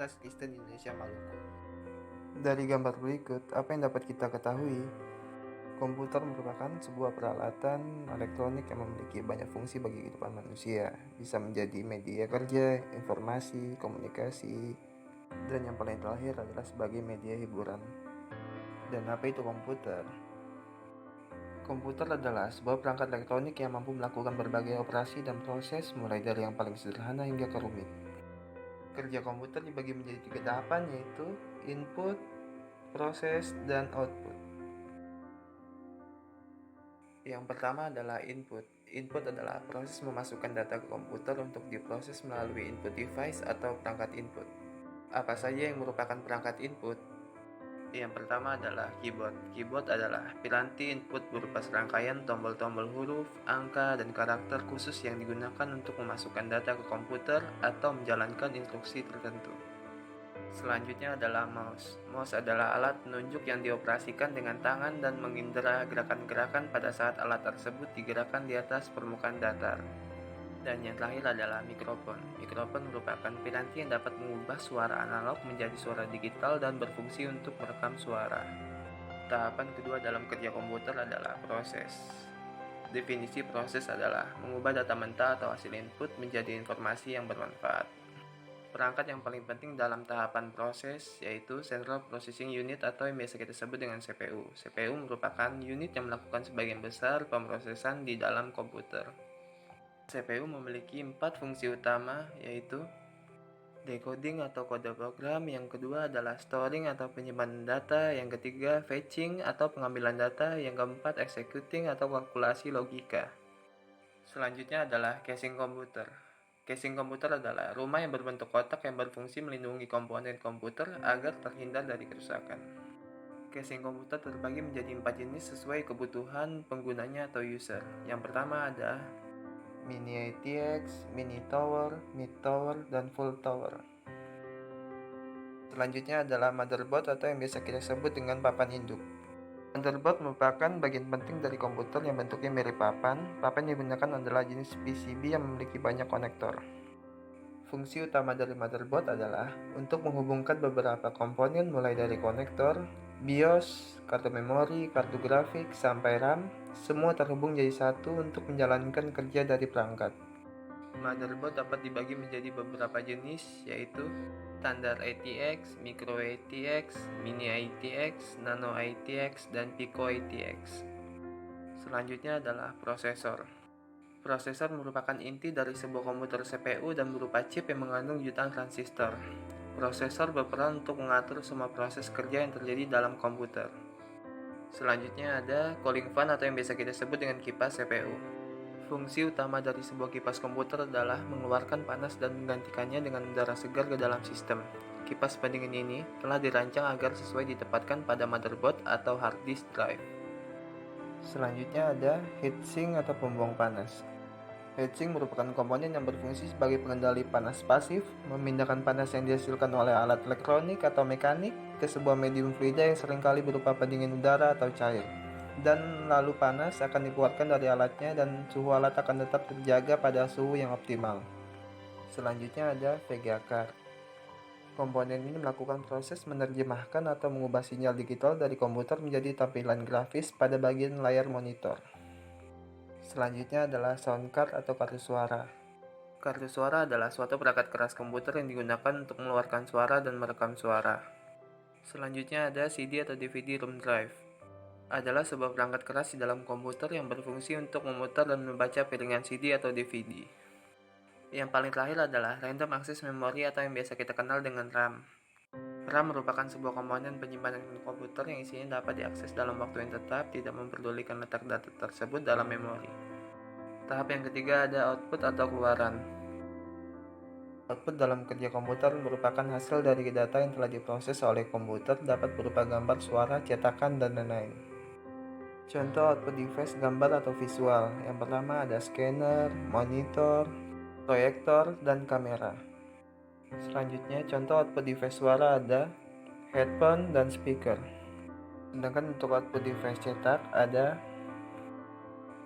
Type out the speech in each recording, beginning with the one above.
Universitas Kristen Indonesia Maluku. Dari gambar berikut, apa yang dapat kita ketahui? Komputer merupakan sebuah peralatan elektronik yang memiliki banyak fungsi bagi kehidupan manusia. Bisa menjadi media kerja, informasi, komunikasi, dan yang paling terakhir adalah sebagai media hiburan. Dan apa itu komputer? Komputer adalah sebuah perangkat elektronik yang mampu melakukan berbagai operasi dan proses, mulai dari yang paling sederhana hingga ke rumit. Kerja komputer dibagi menjadi 3 tahapan, yaitu input, proses, dan output. Yang pertama adalah input. Input adalah proses memasukkan data ke komputer untuk diproses melalui input device atau perangkat input. Apa saja yang merupakan perangkat input? Yang pertama adalah keyboard. Keyboard adalah piranti input berupa serangkaian tombol-tombol huruf, angka, dan karakter khusus yang digunakan untuk memasukkan data ke komputer atau menjalankan instruksi tertentu. Selanjutnya adalah mouse. Mouse adalah alat penunjuk yang dioperasikan dengan tangan dan mengindera gerakan-gerakan pada saat alat tersebut digerakkan di atas permukaan datar. Dan yang terakhir adalah mikrofon. Mikrofon merupakan piranti yang dapat mengubah suara analog menjadi suara digital dan berfungsi untuk merekam suara. Tahapan kedua dalam kerja komputer adalah proses. Definisi proses adalah mengubah data mentah atau hasil input menjadi informasi yang bermanfaat. Perangkat yang paling penting dalam tahapan proses yaitu Central Processing Unit atau yang biasa kita sebut dengan CPU. CPU merupakan unit yang melakukan sebagian besar pemrosesan di dalam komputer. CPU memiliki 4 fungsi utama, yaitu decoding atau kode program, yang kedua adalah storing atau penyimpanan data, yang ketiga fetching atau pengambilan data, yang keempat executing atau kalkulasi logika. Selanjutnya adalah casing komputer. Casing komputer adalah rumah yang berbentuk kotak yang berfungsi melindungi komponen komputer agar terhindar dari kerusakan. Casing komputer terbagi menjadi 4 jenis sesuai kebutuhan penggunanya atau user. Yang pertama ada mini ATX, mini tower, mid tower, dan full tower. Selanjutnya adalah motherboard atau yang biasa kita sebut dengan papan induk. Motherboard merupakan bagian penting dari komputer yang bentuknya mirip papan. Papan yang digunakan adalah jenis PCB yang memiliki banyak konektor. Fungsi utama dari motherboard adalah untuk menghubungkan beberapa komponen mulai dari konektor, BIOS, kartu memori, kartu grafik, sampai RAM, semua terhubung jadi satu untuk menjalankan kerja dari perangkat. Motherboard dapat dibagi menjadi beberapa jenis, yaitu standar ATX, micro ATX, mini ATX, nano ATX, dan pico ATX. Selanjutnya adalah prosesor. Prosesor merupakan inti dari sebuah komputer CPU dan berupa chip yang mengandung jutaan transistor. Prosesor berperan untuk mengatur semua proses kerja yang terjadi dalam komputer. Selanjutnya ada cooling fan atau yang biasa kita sebut dengan kipas CPU. Fungsi utama dari sebuah kipas komputer adalah mengeluarkan panas dan menggantikannya dengan udara segar ke dalam sistem. Kipas pendingin ini telah dirancang agar sesuai ditempatkan pada motherboard atau hard disk drive. Selanjutnya ada heatsink atau pembuang panas. Heatsink merupakan komponen yang berfungsi sebagai pengendali panas pasif, memindahkan panas yang dihasilkan oleh alat elektronik atau mekanik ke sebuah medium fluida yang seringkali berupa pendingin udara atau cair. Dan lalu panas akan dikeluarkan dari alatnya dan suhu alat akan tetap terjaga pada suhu yang optimal. Selanjutnya ada VGA card. Komponen ini melakukan proses menerjemahkan atau mengubah sinyal digital dari komputer menjadi tampilan grafis pada bagian layar monitor. Selanjutnya adalah sound card atau kartu suara. Kartu suara adalah suatu perangkat keras komputer yang digunakan untuk mengeluarkan suara dan merekam suara. Selanjutnya ada CD atau DVD ROM drive. Adalah sebuah perangkat keras di dalam komputer yang berfungsi untuk memutar dan membaca piringan CD atau DVD. Yang paling terakhir adalah random access memory atau yang biasa kita kenal dengan RAM. RAM merupakan sebuah komponen penyimpanan komputer yang isinya dapat diakses dalam waktu yang tetap, tidak memperdulikan letak data tersebut dalam memori. Tahap yang ketiga ada output atau keluaran. Output dalam kerja komputer merupakan hasil dari data yang telah diproses oleh komputer, dapat berupa gambar, suara, cetakan, dan lain-lain. Contoh output device gambar atau visual. Yang pertama ada scanner, monitor, proyektor, dan kamera. Selanjutnya contoh output device suara ada headphone dan speaker. Sedangkan untuk output device cetak ada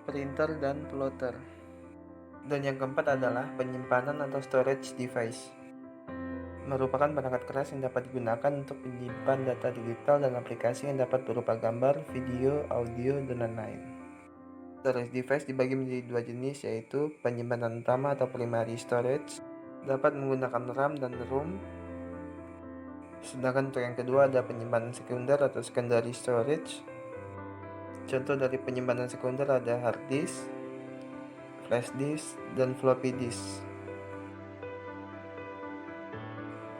printer dan plotter. Dan yang keempat adalah penyimpanan atau storage device. merupakan perangkat keras yang dapat digunakan untuk menyimpan data digital dan aplikasi yang dapat berupa gambar, video, audio, dan lain-lain. Storage device dibagi menjadi dua jenis, yaitu penyimpanan utama atau primary storage, dapat menggunakan RAM dan ROM. Sedangkan untuk yang kedua ada penyimpanan sekunder atau secondary storage. Contoh dari penyimpanan sekunder ada hard disk, flash disk, dan floppy disk.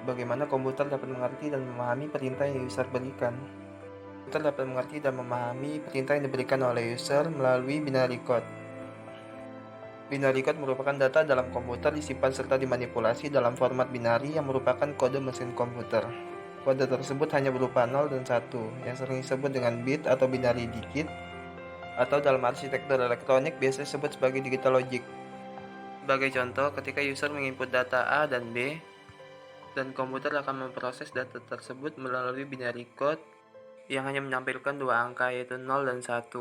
Bagaimana komputer dapat mengerti dan memahami perintah yang user berikan? Komputer dapat mengerti dan memahami perintah yang diberikan oleh user melalui binary code. Binary code merupakan data dalam komputer disimpan serta dimanipulasi dalam format binary yang merupakan kode mesin komputer. Kode tersebut hanya berupa 0 dan 1, yang sering disebut dengan bit atau binary digit, atau dalam arsitektur elektronik biasa disebut sebagai digital logic. Sebagai contoh, ketika user menginput data A dan B, dan komputer akan memproses data tersebut melalui binary code yang hanya menampilkan dua angka, yaitu 0 dan 1.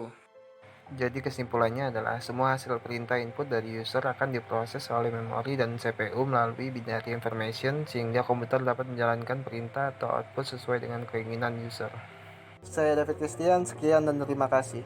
Jadi kesimpulannya adalah semua hasil perintah input dari user akan diproses oleh memori dan CPU melalui binary information, sehingga komputer dapat menjalankan perintah atau output sesuai dengan keinginan user. Saya David Christian, sekian dan terima kasih.